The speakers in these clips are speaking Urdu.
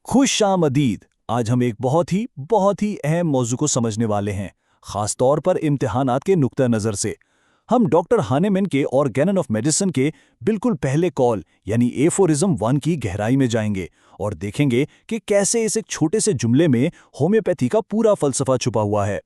خوش آمدید۔ آج ہم ایک بہت ہی اہم موضوع کو سمجھنے والے ہیں، خاص طور پر امتحانات کے نقطہ نظر سے۔ ہم ڈاکٹر ہانیمن کے آرگینن آف میڈیسن کے بالکل پہلے کال یعنی ایفورزم 1 کی گہرائی میں جائیں گے اور دیکھیں گے کہ کیسے اس ایک چھوٹے سے جملے میں ہومیوپیتھی کا پورا فلسفہ چھپا ہوا ہے۔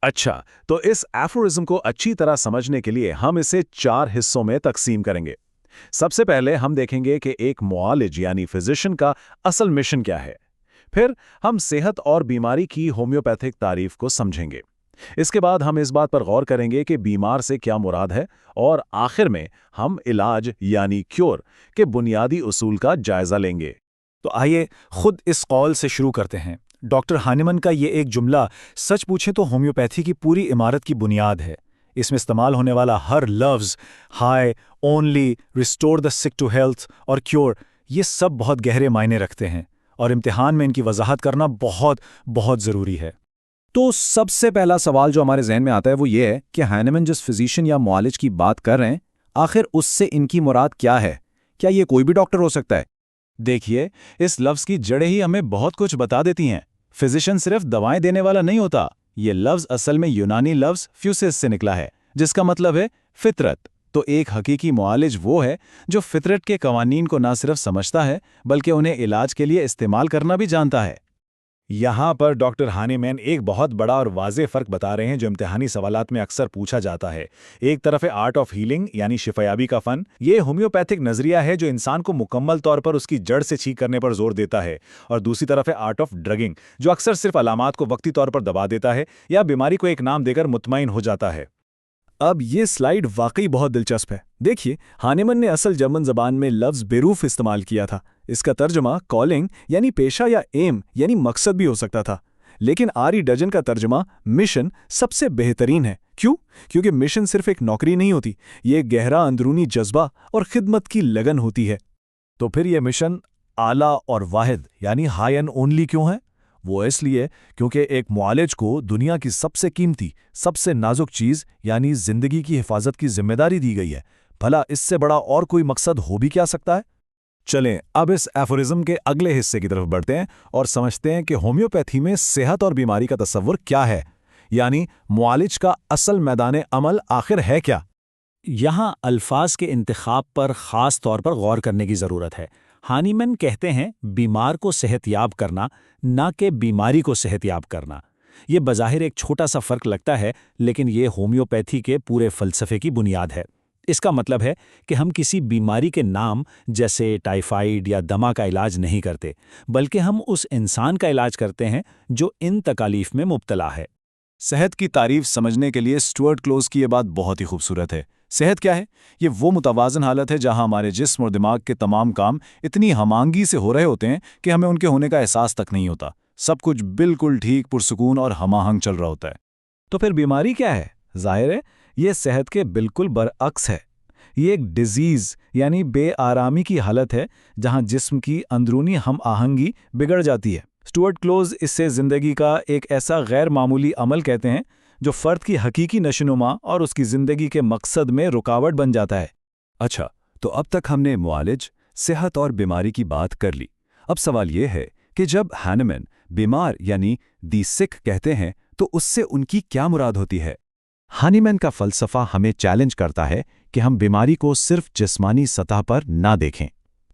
اچھا، تو اس ایفورزم کو اچھی طرح سمجھنے کے لیے ہم اسے 4 حصوں میں تقسیم کریں گے۔ سب سے پہلے ہم دیکھیں گے کہ ایک معالج یعنی فزیشین کا اصل مشن کیا ہے۔ پھر ہم صحت اور بیماری کی ہومیوپیتھک تعریف کو سمجھیں گے۔ اس کے بعد ہم اس بات پر غور کریں گے کہ بیمار سے کیا مراد ہے، اور آخر میں ہم علاج یعنی کیور کے بنیادی اصول کا جائزہ لیں گے۔ تو آئیے خود اس قول سے شروع کرتے ہیں۔ ڈاکٹر ہانیمن کا یہ ایک جملہ سچ پوچھیں تو ہومیوپیتھی کی پوری عمارت کی بنیاد ہے۔ اس میں استعمال ہونے والا ہر لفظ ہائی، اونلی، ریسٹور دا سک ٹو ہیلتھ اور کیور، یہ سب بہت گہرے معنی رکھتے ہیں اور امتحان میں ان کی وضاحت کرنا بہت ضروری ہے۔ تو سب سے پہلا سوال جو ہمارے ذہن میں آتا ہے وہ یہ ہے کہ ہانیمن جس فزیشین یا معالج کی بات کر رہے ہیں، آخر اس سے ان کی مراد کیا ہے؟ کیا یہ کوئی بھی ڈاکٹر ہو سکتا ہے؟ دیکھیے، اس لفظ کی جڑیں ہی ہمیں بہت کچھ بتا دیتی ہیں۔ فزیشین صرف دوائیں دینے والا نہیں ہوتا۔ یہ لفظ اصل میں یونانی لفظ فیوسس سے نکلا ہے، جس کا مطلب ہے فطرت۔ تو ایک حقیقی معالج وہ ہے جو فطرت کے قوانین کو نہ صرف سمجھتا ہے بلکہ انہیں علاج کے لیے استعمال کرنا بھی جانتا ہے۔ یہاں پر ڈاکٹر ہانیمن ایک بہت بڑا اور واضح فرق بتا رہے ہیں جو امتحانی سوالات میں اکثر پوچھا جاتا ہے۔ ایک طرف ہے آرٹ آف ہیلنگ یعنی شفایابی کا فن۔ یہ ہومیوپیتھک نظریہ ہے جو انسان کو مکمل طور پر اس کی جڑ سے ٹھیک کرنے پر زور دیتا ہے، اور دوسری طرف ہے آرٹ آف ڈرگنگ جو اکثر صرف علامات کو وقتی طور پر دبا دیتا ہے یا بیماری کو ایک نام دے کر مطمئن ہو جاتا ہے۔ اب یہ سلائیڈ واقعی بہت دلچسپ ہے۔ دیکھیے، ہانیمن نے اصل جرمن زبان میں لفظ بیروف استعمال کیا تھا۔ اس کا ترجمہ کالنگ یعنی پیشہ یا ایم یعنی مقصد بھی ہو سکتا تھا، لیکن آری ڈجن کا ترجمہ مشن سب سے بہترین ہے۔ کیوں؟ کیونکہ مشن صرف ایک نوکری نہیں ہوتی، یہ ایک گہرا اندرونی جذبہ اور خدمت کی لگن ہوتی ہے۔ تو پھر یہ مشن اعلیٰ اور واحد یعنی ہائی اینڈ اونلی کیوں ہے؟ وہ اس لیے کیونکہ ایک معالج کو دنیا کی سب سے قیمتی، سب سے نازک چیز یعنی زندگی کی حفاظت کی ذمہ داری دی گئی ہے۔ بھلا اس سے بڑا اور کوئی مقصد ہو بھی کیا سکتا ہے؟ چلیں اب اس ایفورزم کے اگلے حصے کی طرف بڑھتے ہیں اور سمجھتے ہیں کہ ہومیوپیتھی میں صحت اور بیماری کا تصور کیا ہے، یعنی معالج کا اصل میدان عمل آخر ہے کیا؟ یہاں الفاظ کے انتخاب پر خاص طور پر غور کرنے کی ضرورت ہے۔ ہانیمن کہتے ہیں بیمار کو صحت یاب کرنا، نہ کہ بیماری کو صحت یاب کرنا۔ یہ بظاہر ایک چھوٹا سا فرق لگتا ہے، لیکن یہ ہومیوپیتھی کے پورے فلسفے کی بنیاد ہے۔ اس کا مطلب ہے کہ ہم کسی بیماری کے نام جیسے ٹائیفائیڈ یا دمہ کا علاج نہیں کرتے، بلکہ ہم اس انسان کا علاج کرتے ہیں جو ان تکالیف میں مبتلا ہے۔ صحت کی تعریف سمجھنے کے لیے اسٹوارٹ کلوز کی یہ بات بہت ہی خوبصورت ہے۔ صحت کیا ہے؟ یہ وہ متوازن حالت ہے جہاں ہمارے جسم اور دماغ کے تمام کام اتنی ہم آہنگی سے ہو رہے ہوتے ہیں کہ ہمیں ان کے ہونے کا احساس تک نہیں ہوتا۔ سب کچھ بالکل ٹھیک، پرسکون اور ہم آہنگ چل رہا ہوتا ہے۔ تو پھر بیماری کیا ہے؟ ظاہر ہے یہ صحت کے بالکل برعکس ہے۔ یہ ایک ڈیزیز یعنی بے آرامی کی حالت ہے جہاں جسم کی اندرونی ہم آہنگی بگڑ جاتی ہے۔ اسٹوارٹ کلوز اس سے زندگی کا ایک ایسا غیر معمولی عمل کہتے ہیں جو فرد کی حقیقی نشوونما اور اس کی زندگی کے مقصد میں رکاوٹ بن جاتا ہے۔ اچھا، تو اب تک ہم نے معالج، صحت اور بیماری کی بات کر لی۔ اب سوال یہ ہے کہ جب ہانیمن بیمار یعنی دی سک کہتے ہیں تو اس سے ان کی کیا مراد ہوتی ہے؟ ہانیمن کا فلسفہ ہمیں چیلنج کرتا ہے کہ ہم بیماری کو صرف جسمانی سطح پر نہ دیکھیں۔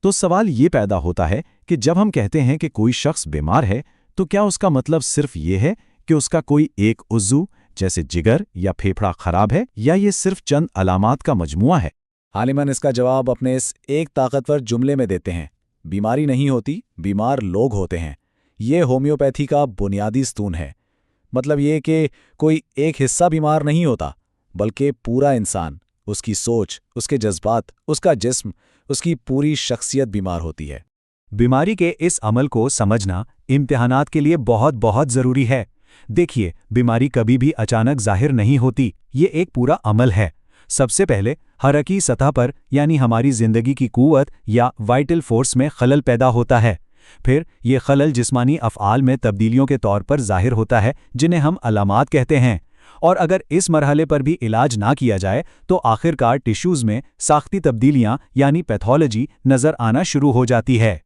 تو سوال یہ پیدا ہوتا ہے کہ جب ہم کہتے ہیں کہ کوئی شخص بیمار ہے تو کیا اس کا مطلب صرف یہ ہے کہ اس کا کوئی ایک عضو جیسے جگر یا پھیپھڑا خراب ہے، یا یہ صرف چند علامات کا مجموعہ ہے؟ ہانیمن اس کا جواب اپنے اس ایک طاقتور جملے میں دیتے ہیں: بیماری نہیں ہوتی، بیمار لوگ ہوتے ہیں۔ یہ ہومیوپیتھی کا بنیادی ستون ہے۔ مطلب یہ کہ کوئی ایک حصہ بیمار نہیں ہوتا، بلکہ پورا انسان، اس کی سوچ، اس کے جذبات، اس کا جسم، اس کی پوری شخصیت بیمار ہوتی ہے۔ بیماری کے اس عمل کو سمجھنا امتحانات کے لیے بہت ضروری ہے۔ دیکھیے، بیماری کبھی بھی اچانک ظاہر نہیں ہوتی، یہ ایک پورا عمل ہے۔ سب سے پہلے حرکی سطح پر یعنی ہماری زندگی کی قوت یا وائٹل فورس میں خلل پیدا ہوتا ہے۔ پھر یہ خلل جسمانی افعال میں تبدیلیوں کے طور پر ظاہر ہوتا ہے جنہیں ہم علامات کہتے ہیں، اور اگر اس مرحلے پر بھی علاج نہ کیا جائے تو آخر کار ٹیشوز میں ساختی تبدیلیاں یعنی پیتھولوجی نظر آنا شروع ہو جاتی ہے۔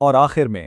اور آخر میں